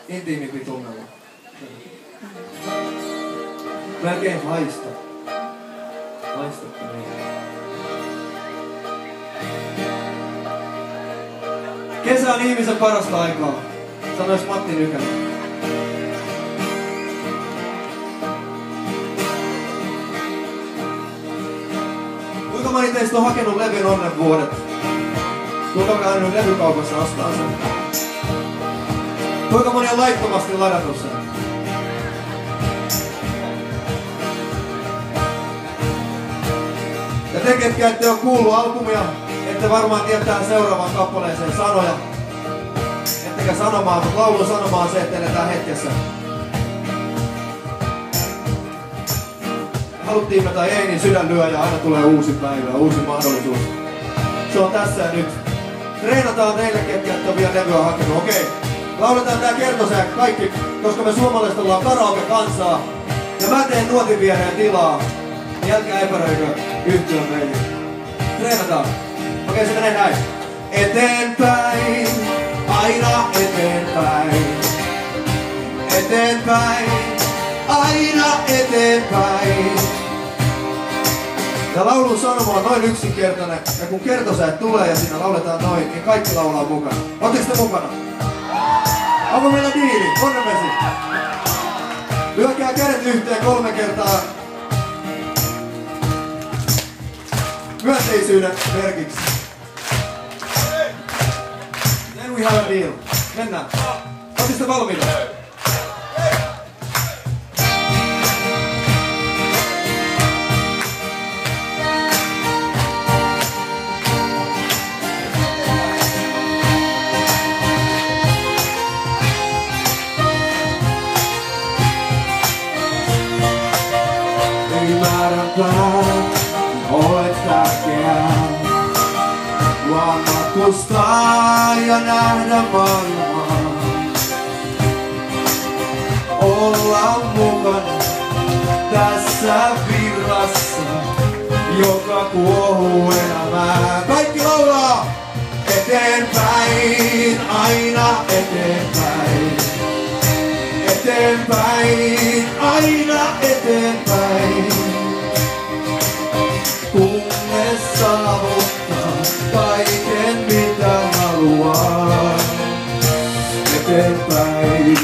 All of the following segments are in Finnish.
intiimimpi tunnelma. Melkein haista. Haistatko niin? Kesä on ihmisen parasta aikaa, sanois Matti Nykänen. Kuinka moni teistä on hakenut levyn Onnenvuodet? Kuinka moni on käynyt levykaupassa ostaa sen? Kuinka moni on laittomasti ladannut sen? Ja te, ketkä ette ole kuullut albumia, ette varmaan tietää seuraavaan kappaleeseen sanoja. Ettekä sanomaa, mutta laulun sanomaa on se, että eletään hetkessä. Haluttiin me tai ei, niin sydän lyö ja aina tulee uusi päivä, uusi mahdollisuus. Se on tässä ja nyt. Treenataan teille, ketkä ette ole vielä levyä hakenut. Okei. Lauletaan tää kertosää kaikki, koska me suomalaiset ollaan karaoke-kansaa. Ja mä teen nuotin viereen tilaa. Niin älkää epäröikö yhtyä meihin. Treenataan. Okei, se menee näin. Eteenpäin, aina eteenpäin. Eteenpäin, aina eteenpäin. Ja laulun sanoma on noin yksinkertainen. Ja kun kertosäät tulee ja siinä lauletaan noin, niin kaikki laulaa mukana. Ootteko te mukana? Onko meillä diili? Konnevesi. Lyökää kädet yhteen 3 kertaa. Myönteisyyden merkiksi. Then we have a deal. Mennään. Ootteko te valmiita? Olet tärkeää, vaan matkustaa ja nähdä maailmaa. Olla mukana tässä virrassa, joka kuohuu elämää. Kaikki laulaa! Eteenpäin, aina eteenpäin. Eteenpäin, aina eteenpäin. Kunnes saavuttaa kaiken mitä haluaa. Eteenpäin.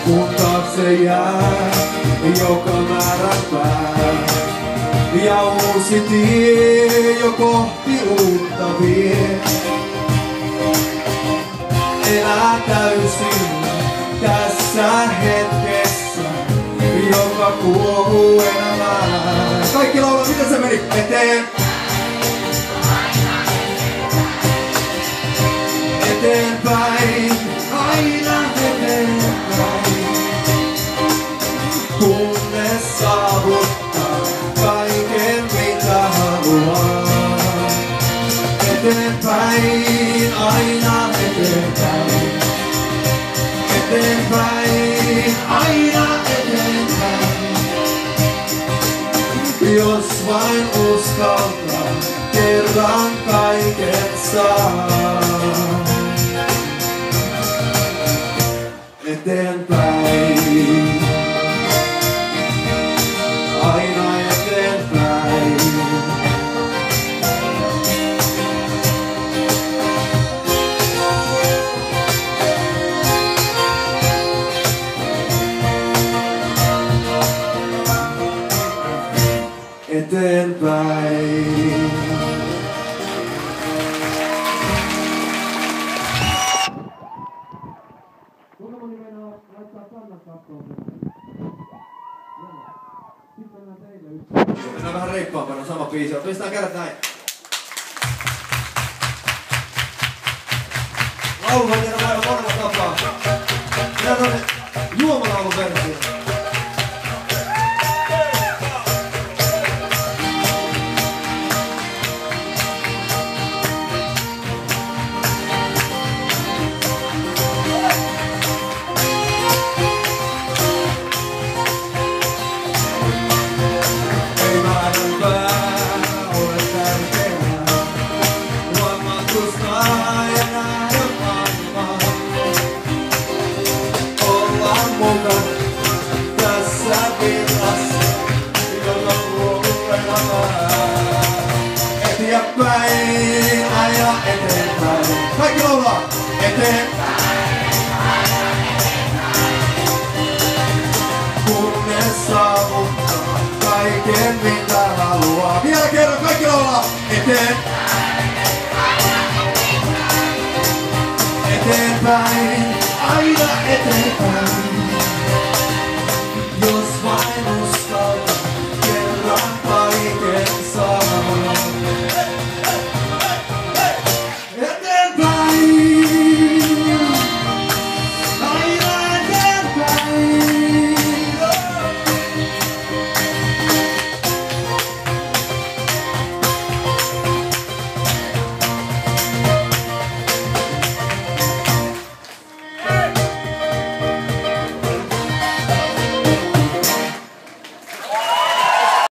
Kun taakse jää, joka määränpää. Ja uusi tie jo kohti uutta vie. Elää täysin tässä hetkessä, joka kuohuu elämään. Kaikki laulaa, miten se meni? Eteen. Eteenpäin, aina eteenpäin. Kunnes saavuttaa kaiken mitä haluaa. Eteenpäin, aina eteenpäin. Eteenpäin, aina eteenpäin. Jos vain uskaltaa, kerran kaiken saa. Eteenpäin. Aina eteenpäin. Eteenpäin. Kuinka moni meinaa laittaa kannat kattoon? Sitten mennään teille yksi. Mennään vähän reippaampana, sama biisi. Pistetään kädet näin. Laulu voi tehdä aivan monella tapaa. Tehdään tämmönen juomalauluversio. Kunnes saavuttaa kaiken mitä haluaa. Vielä kerran kaikki laulaa. Eteenpäin, aina eteenpäin.